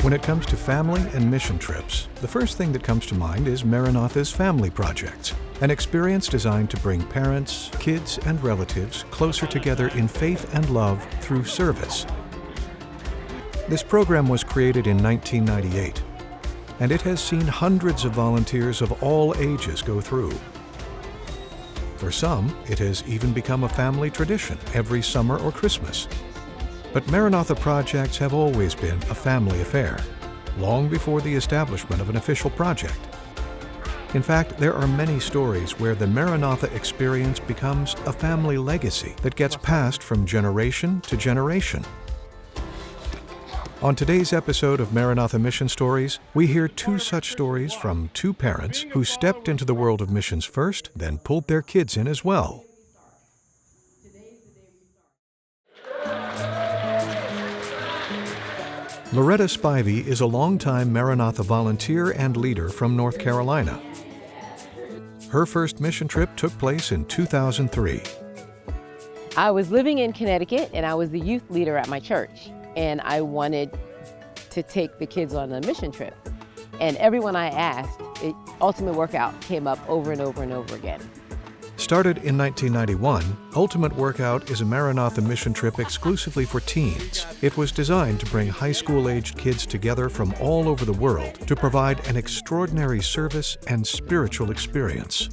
When it comes to family and mission trips, the first thing that comes to mind is Maranatha's Family Projects, an experience designed to bring parents, kids, and relatives closer together in faith and love through service. This program was created in 1998, and it has seen hundreds of volunteers of all ages go through. For some, it has even become a family tradition every summer or Christmas. But Maranatha Projects have always been a family affair, long before the establishment of an official project. In fact, there are many stories where the Maranatha experience becomes a family legacy that gets passed from generation to generation. On today's episode of Maranatha Mission Stories, we hear two such stories from two parents who stepped into the world of missions first, then pulled their kids in as well. Loretta Spivey is a longtime Maranatha volunteer and leader from North Carolina. Her first mission trip took place in 2003. I was living in Connecticut and I was the youth leader at my church, and I wanted to take the kids on a mission trip. And everyone I asked, Ultimate Workout came up over and over and over again. Started in 1991, Ultimate Workout is a Maranatha mission trip exclusively for teens. It was designed to bring high school-aged kids together from all over the world to provide an extraordinary service and spiritual experience.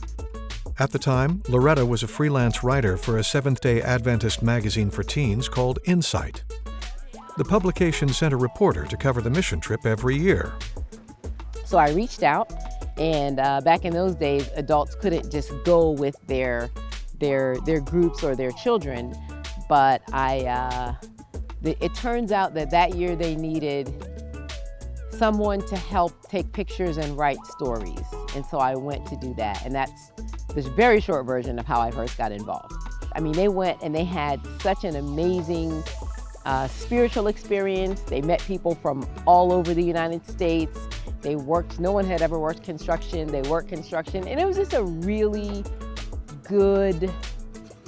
At the time, Loretta was a freelance writer for a Seventh-day Adventist magazine for teens called Insight. The publication sent a reporter to cover the mission trip every year. So I reached out. And back in those days, adults couldn't just go with their groups or their children. But it turns out that year they needed someone to help take pictures and write stories. And so I went to do that. And that's the very short version of how I first got involved. I mean, they went and they had such an amazing spiritual experience. They met people from all over the United States. They worked, no one had ever worked construction, they worked construction, and it was just a really good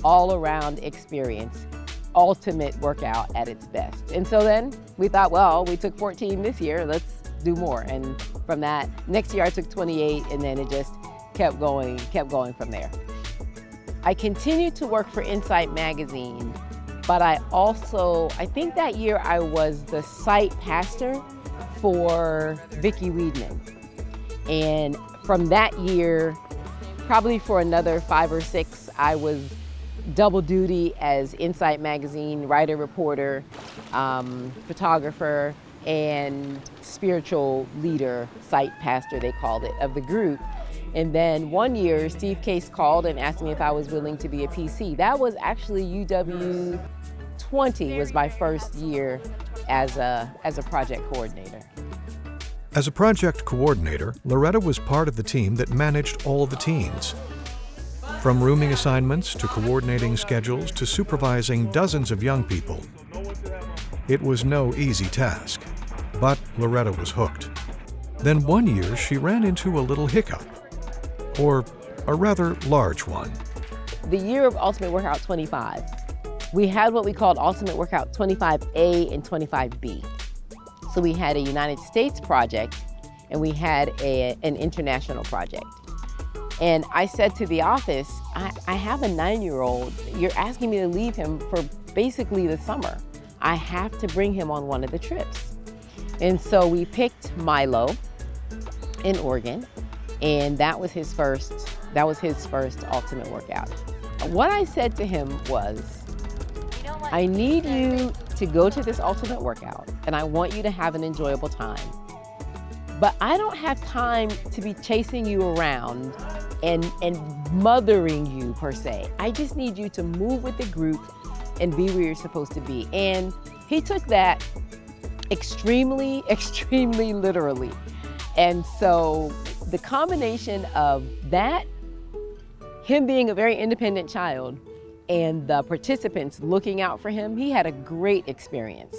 all-around experience, Ultimate Workout at its best. And so then we thought, well, we took 14 this year, let's do more. And from that, next year I took 28, and then it just kept going from there. I continued to work for Insight Magazine, but I think that year I was the site pastor for Vicki Weedman. And from that year, probably for another 5 or 6, I was double duty as Insight Magazine writer, reporter, photographer, and spiritual leader, site pastor they called it, of the group. And then one year, Steve Case called and asked me if I was willing to be a PC. That was actually UW 20 was my first year as a project coordinator. As a project coordinator, Loretta was part of the team that managed all the teens. From rooming assignments to coordinating schedules to supervising dozens of young people. It was no easy task, but Loretta was hooked. Then one year she ran into a little hiccup, or a rather large one. The year of Ultimate Workout 25, we had what we called Ultimate Workout 25A and 25B. So we had a United States project and we had an international project. And I said to the office, I have a 9-year-old. You're asking me to leave him for basically the summer. I have to bring him on one of the trips. And so we picked Milo in Oregon, and that was his first Ultimate Workout. What I said to him was, I need you to go to this Ultimate Workout, and I want you to have an enjoyable time. But I don't have time to be chasing you around and mothering you per se. I just need you to move with the group and be where you're supposed to be. And he took that extremely, extremely literally. And so the combination of that, him being a very independent child, and the participants looking out for him, he had a great experience.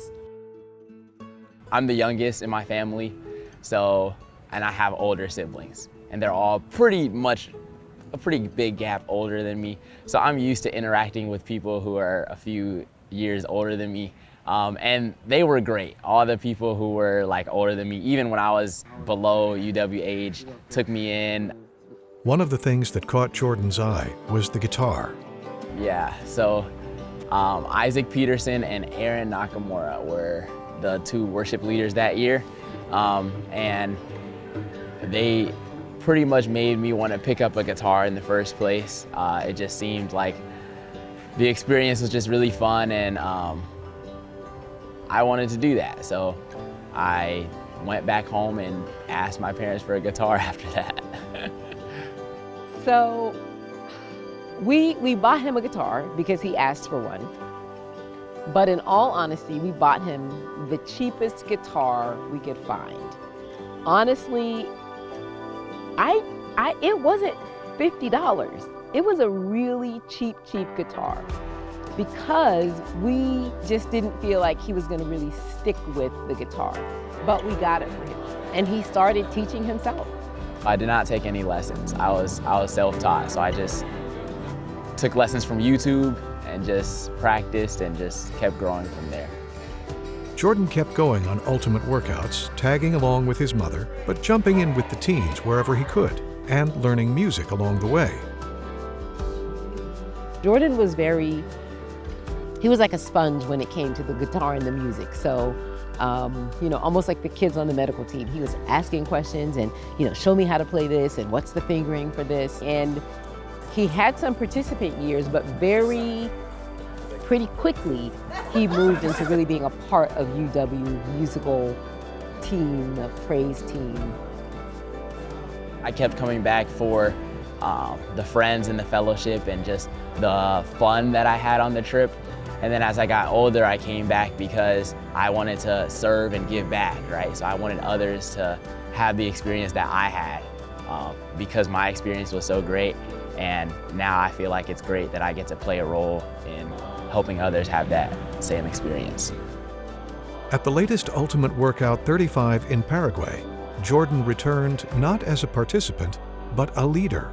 I'm the youngest in my family, and I have older siblings, and they're all pretty much a pretty big gap older than me. So I'm used to interacting with people who are a few years older than me. And they were great. All the people who were like older than me, even when I was below UW age, took me in. One of the things that caught Jordan's eye was the guitar. Yeah, so Isaac Peterson and Aaron Nakamura were the two worship leaders that year. And they pretty much made me want to pick up a guitar in the first place. It just seemed like the experience was just really fun, and I wanted to do that. So I went back home and asked my parents for a guitar after that. So we bought him a guitar because he asked for one. But in all honesty, we bought him the cheapest guitar we could find. Honestly, it wasn't $50. It was a really cheap guitar because we just didn't feel like he was gonna really stick with the guitar. But we got it for him. And he started teaching himself. I did not take any lessons. I was self-taught, so I just took lessons from YouTube and just practiced and just kept growing from there. Jordan kept going on Ultimate Workouts, tagging along with his mother, but jumping in with the teens wherever he could, and learning music along the way. Jordan was he was like a sponge when it came to the guitar and the music. So, almost like the kids on the medical team. He was asking questions and, show me how to play this and what's the fingering for this. And he had some participant years, but pretty quickly, he moved into really being a part of UW musical team, the praise team. I kept coming back for the friends and the fellowship and just the fun that I had on the trip. And then as I got older, I came back because I wanted to serve and give back, right? So I wanted others to have the experience that I had because my experience was so great. And now I feel like it's great that I get to play a role in helping others have that same experience. At the latest Ultimate Workout 35 in Paraguay, Jordan returned not as a participant, but a leader.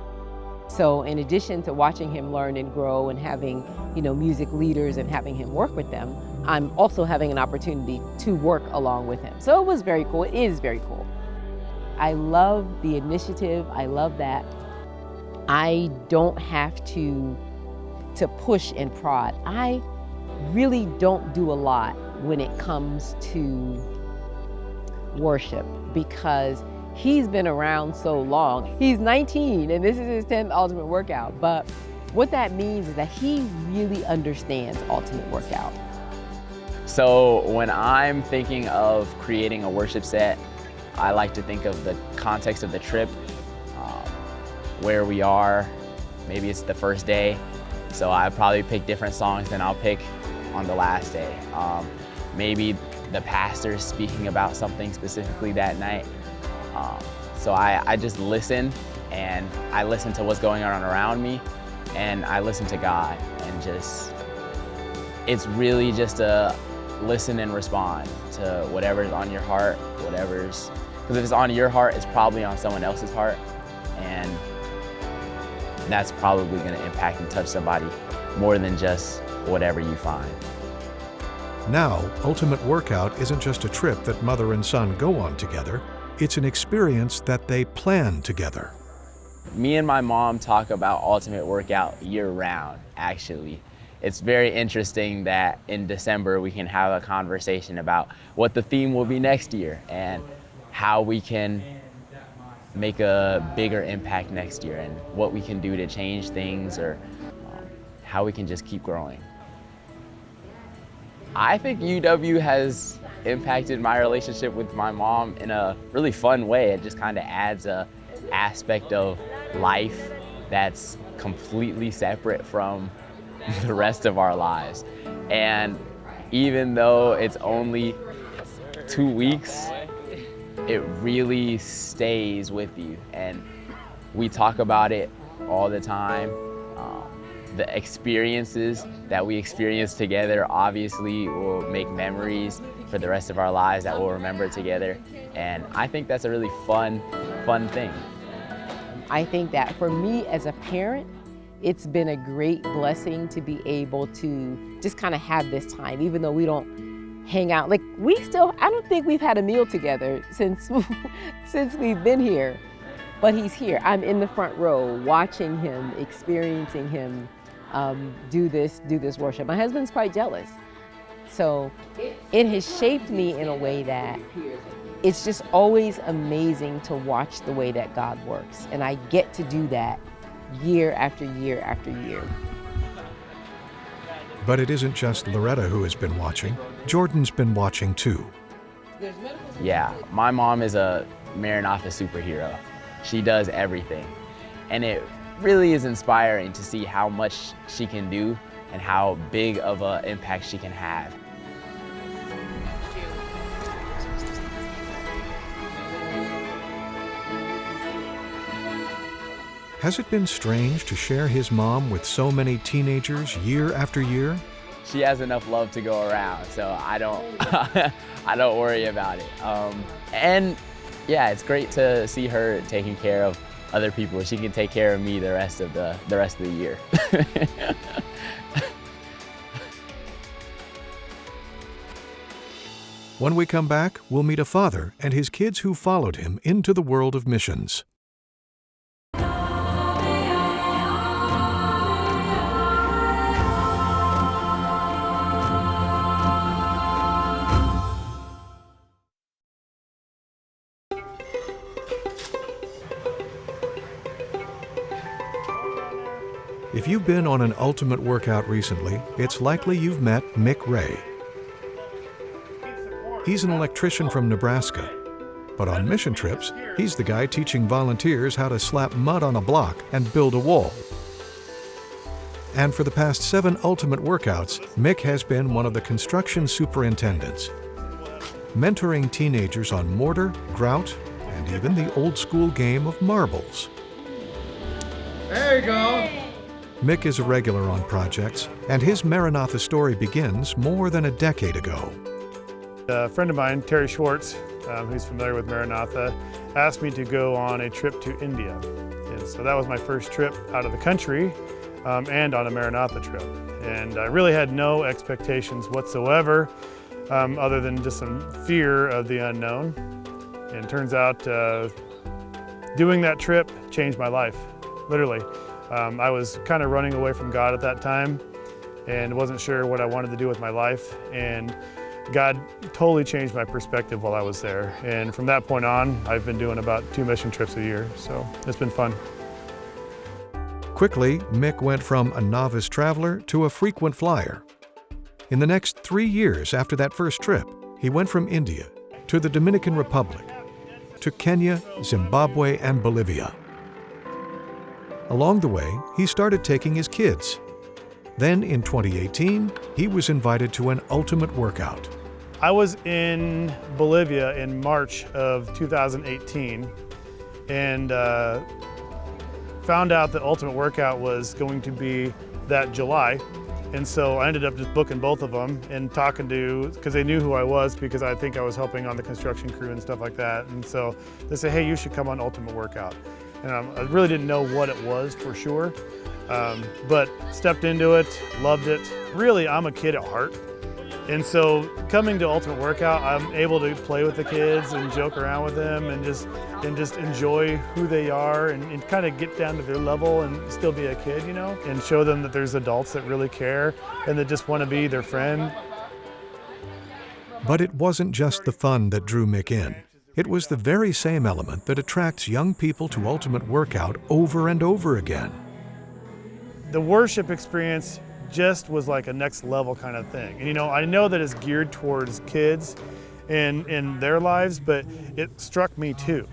So in addition to watching him learn and grow and having, music leaders and having him work with them, I'm also having an opportunity to work along with him. So it was very cool. It is very cool. I love the initiative. I love that I don't have to push and prod. I really don't do a lot when it comes to worship because he's been around so long. He's 19 and this is his 10th Ultimate Workout. But what that means is that he really understands Ultimate Workout. So when I'm thinking of creating a worship set, I like to think of the context of the trip, where we are. Maybe it's the first day, so I probably pick different songs than I'll pick on the last day. Maybe the pastor's speaking about something specifically that night. So I just listen, and I listen to what's going on around me, and I listen to God, and it's really just a listen and respond to whatever's on your heart, because if it's on your heart, it's probably on someone else's heart, and that's probably going to impact and touch somebody more than just whatever you find. Now, Ultimate Workout isn't just a trip that mother and son go on together, it's an experience that they plan together. Me and my mom talk about Ultimate Workout year-round, actually. It's very interesting that in December we can have a conversation about what the theme will be next year and how we can make a bigger impact next year and what we can do to change things or how we can just keep growing. I think UW has impacted my relationship with my mom in a really fun way. It just kind of adds a aspect of life that's completely separate from the rest of our lives. And even though it's only 2 weeks, it really stays with you. And we talk about it all the time. The experiences that we experience together obviously will make memories for the rest of our lives that we'll remember together. And I think that's a really fun thing. I think that for me as a parent, it's been a great blessing to be able to just kind of have this time, even though we don't hang out. Like I don't think we've had a meal together since since we've been here, but he's here. I'm in the front row watching him, experiencing him do this worship. My husband's quite jealous. So it has shaped me in a way that it's just always amazing to watch the way that God works. And I get to do that year after year after year. But it isn't just Loretta who has been watching. Jordan's been watching too. Yeah, my mom is a Maranatha superhero. She does everything. And it really is inspiring to see how much she can do and how big of an impact she can have. Has it been strange to share his mom with so many teenagers year after year? She has enough love to go around, so I don't, I don't worry about it. And yeah, it's great to see her taking care of other people. She can take care of me the rest of the year. When we come back, we'll meet a father and his kids who followed him into the world of missions. If you've been on an ultimate workout recently, it's likely you've met Mick Ray. He's an electrician from Nebraska, but on mission trips, he's the guy teaching volunteers how to slap mud on a block and build a wall. And for the past 7 ultimate workouts, Mick has been one of the construction superintendents, mentoring teenagers on mortar, grout, and even the old school game of marbles. There you go. Mick is a regular on projects, and his Maranatha story begins more than a decade ago. A friend of mine, Terry Schwartz, who's familiar with Maranatha, asked me to go on a trip to India. And so that was my first trip out of the country and on a Maranatha trip. And I really had no expectations whatsoever other than just some fear of the unknown. And it turns out doing that trip changed my life, literally. I was kind of running away from God at that time and wasn't sure what I wanted to do with my life. And God totally changed my perspective while I was there. And from that point on, I've been doing about 2 mission trips a year. So it's been fun. Quickly, Mick went from a novice traveler to a frequent flyer. In the next 3 years after that first trip, he went from India to the Dominican Republic, to Kenya, Zimbabwe, and Bolivia. Along the way, he started taking his kids. Then in 2018, he was invited to an ultimate workout. I was in Bolivia in March of 2018 and found out that Ultimate Workout was going to be that July. And so I ended up just booking both of them and talking to, because they knew who I was, because I think I was helping on the construction crew and stuff like that. And so they said, hey, you should come on Ultimate Workout. And I really didn't know what it was for sure, but stepped into it, loved it. Really, I'm a kid at heart. And so coming to Ultimate Workout, I'm able to play with the kids and joke around with them and just enjoy who they are and kind of get down to their level and still be a kid, you know, and show them that there's adults that really care and that just want to be their friend. But it wasn't just the fun that drew Mick in. It was the very same element that attracts young people to Ultimate Workout over and over again. The worship experience just was like a next level kind of thing. And you know, I know that it's geared towards kids and in their lives, but it struck me too,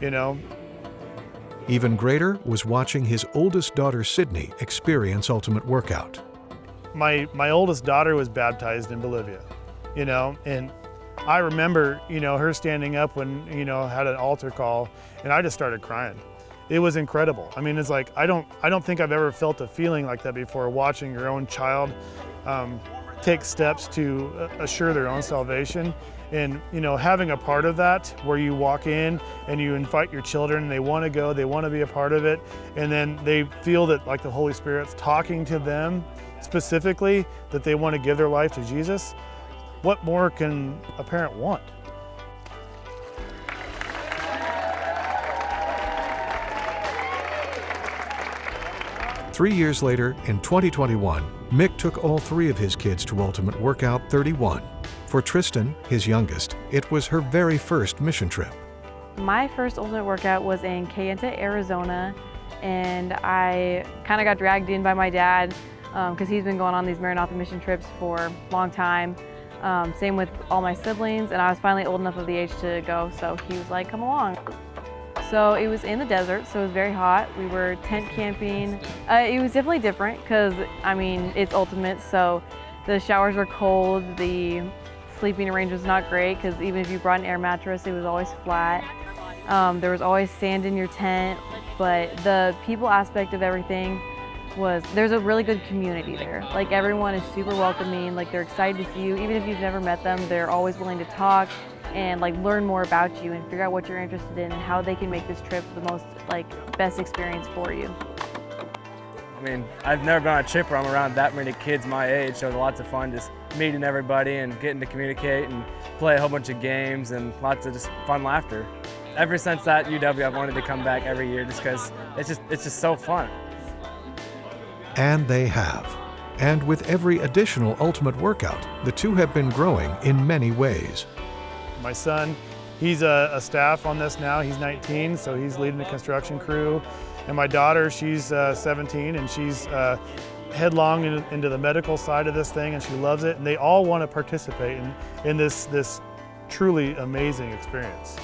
you know. Even greater was watching his oldest daughter, Sydney, experience Ultimate Workout. My oldest daughter was baptized in Bolivia, you know, and I remember, you know, her standing up when, you know, had an altar call, and I just started crying. It was incredible. I mean, it's like, I don't think I've ever felt a feeling like that before, watching your own child take steps to assure their own salvation. And, you know, having a part of that where you walk in and you invite your children and they want to go, they want to be a part of it. And then they feel that like the Holy Spirit's talking to them specifically, that they want to give their life to Jesus. what more can a parent want? Three years later, in 2021, Mick took all three of his kids to Ultimate Workout 31. For Tristan, his youngest, it was her very first mission trip. My first Ultimate Workout was in Kayenta, Arizona, and I kind of got dragged in by my dad because he's been going on these Maranatha mission trips for a long time. Same with all my siblings, and I was finally old enough of the age to go, so he was like, come along. So it was in the desert, so it was very hot. We were tent camping. It was definitely different because, I mean, it's Ultimate, so the showers were cold, the sleeping arrangement was not great because even if you brought an air mattress, it was always flat. There was always sand in your tent, but the people aspect of everything was, there's a really good community there. Like, everyone is super welcoming, like they're excited to see you. Even if you've never met them, they're always willing to talk and like learn more about you and figure out what you're interested in and how they can make this trip the most best experience for you. I mean, I've never been on a trip where I'm around that many kids my age, so it was lots of fun just meeting everybody and getting to communicate and play a whole bunch of games and lots of just fun laughter. Ever since that UW, I've wanted to come back every year just because it's just so fun. And they have. And with every additional Ultimate Workout, the two have been growing in many ways. My son, he's a staff on this now. He's 19, so he's leading the construction crew. And my daughter, she's 17, and she's headlong into the medical side of this thing, and she loves it. And they all want to participate in this truly amazing experience.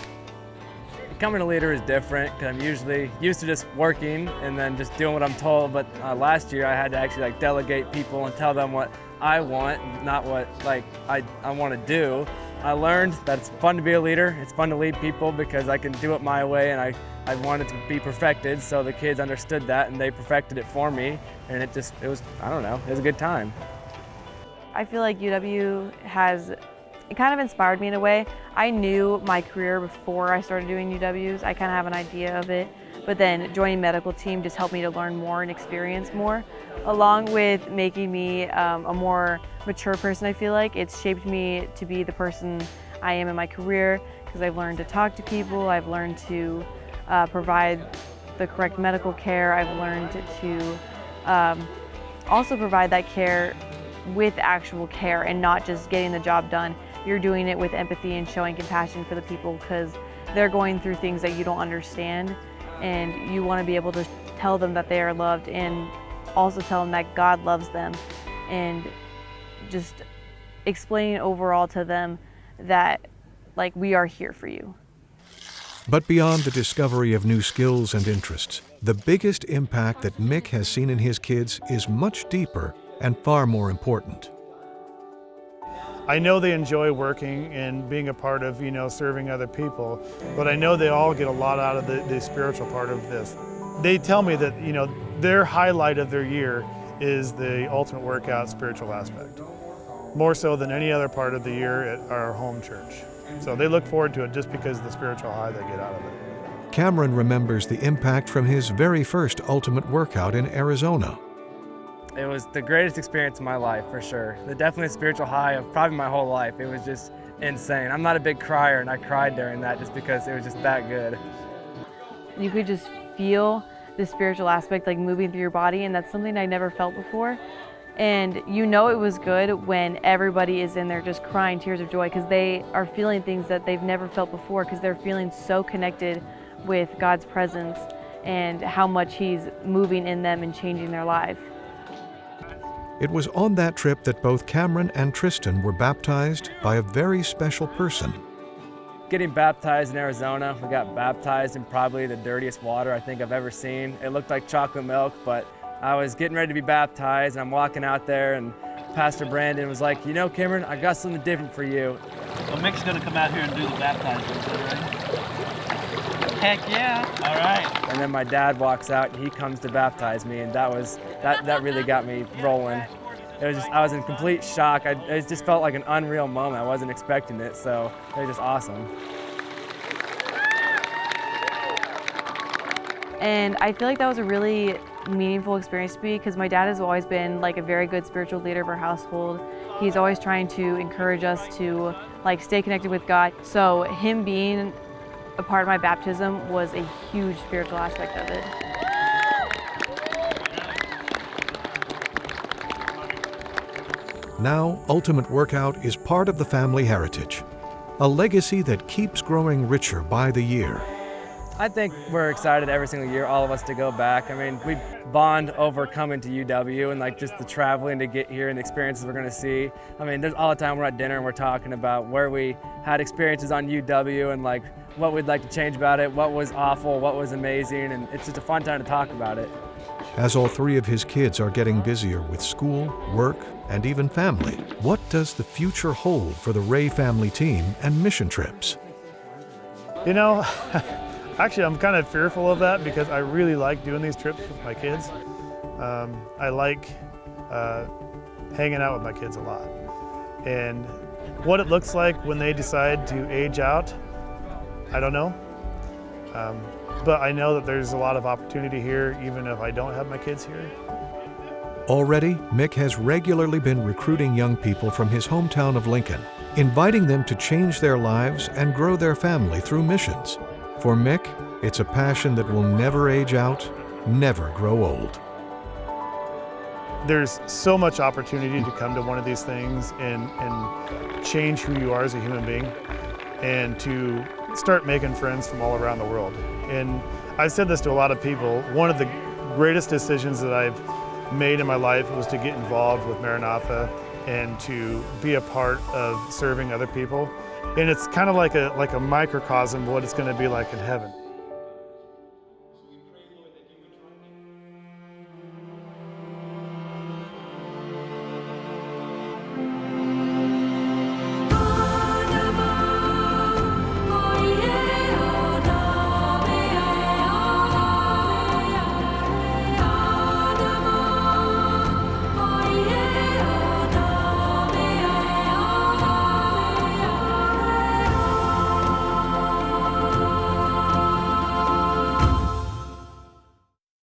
Becoming a leader is different because I'm usually used to just working and then just doing what I'm told. But last year I had to actually delegate people and tell them what I want, not what I want to do. I learned that it's fun to be a leader. It's fun to lead people because I can do it my way, and I wanted to be perfected. So the kids understood that and they perfected it for me, and it was I don't know, it was a good time. I feel like UW it kind of inspired me in a way. I knew my career before I started doing UWs. I kind of have an idea of it, but then joining medical team just helped me to learn more and experience more, along with making me a more mature person. I feel like it's shaped me to be the person I am in my career because I've learned to talk to people, I've learned to provide the correct medical care, I've learned to also provide that care with actual care and not just getting the job done. You're doing it with empathy and showing compassion for the people because they're going through things that you don't understand, and you want to be able to tell them that they are loved and also tell them that God loves them, and just explaining overall to them that we are here for you. But beyond the discovery of new skills and interests, the biggest impact that Mick has seen in his kids is much deeper and far more important. I know they enjoy working and being a part of, serving other people, but I know they all get a lot out of the spiritual part of this. They tell me that, their highlight of their year is the Ultimate Workout spiritual aspect, more so than any other part of the year at our home church. So they look forward to it just because of the spiritual high they get out of it. Cameron remembers the impact from his very first Ultimate Workout in Arizona. It was the greatest experience of my life, for sure. Definitely a spiritual high of probably my whole life. It was just insane. I'm not a big crier, and I cried during that just because it was just that good. You could just feel the spiritual aspect moving through your body, and that's something I never felt before. And it was good when everybody is in there just crying tears of joy because they are feeling things that they've never felt before because they're feeling so connected with God's presence and how much He's moving in them and changing their life. It was on that trip that both Cameron and Tristan were baptized by a very special person. Getting baptized in Arizona, we got baptized in probably the dirtiest water I think I've ever seen. It looked like chocolate milk, but I was getting ready to be baptized, and I'm walking out there, and Pastor Brandon was like, Cameron, I got something different for you. Well, Mick's gonna come out here and do the baptizing, is that right? Heck yeah, all right. And then my dad walks out, and he comes to baptize me, and that really got me rolling. I was in complete shock. It just felt like an unreal moment. I wasn't expecting it, so it was just awesome. And I feel like that was a really meaningful experience to me because my dad has always been like a very good spiritual leader of our household. He's always trying to encourage us to like stay connected with God. So him being a part of my baptism was a huge spiritual aspect of it. Now, Ultimate Workout is part of the family heritage, a legacy that keeps growing richer by the year. I think we're excited every single year, all of us, to go back. I mean, we bond over coming to UW and like just the traveling to get here and the experiences we're gonna see. I mean, there's all the time we're at dinner and we're talking about where we had experiences on UW and like what we'd like to change about it, what was awful, what was amazing, and it's just a fun time to talk about it. As all three of his kids are getting busier with school, work, and even family, what does the future hold for the Ray family team and mission trips? You know, actually I'm kind of fearful of that because I really like doing these trips with my kids. I like hanging out with my kids a lot. And what it looks like when they decide to age out, I don't know. But I know that there's a lot of opportunity here even if I don't have my kids here. Already, Mick has regularly been recruiting young people from his hometown of Lincoln, inviting them to change their lives and grow their family through missions. For Mick, it's a passion that will never age out, never grow old. There's so much opportunity to come to one of these things and change who you are as a human being and to start making friends from all around the world. And I've said this to a lot of people, one of the greatest decisions that I've made in my life was to get involved with Maranatha and to be a part of serving other people. And it's kind of like a microcosm of what it's going to be like in heaven.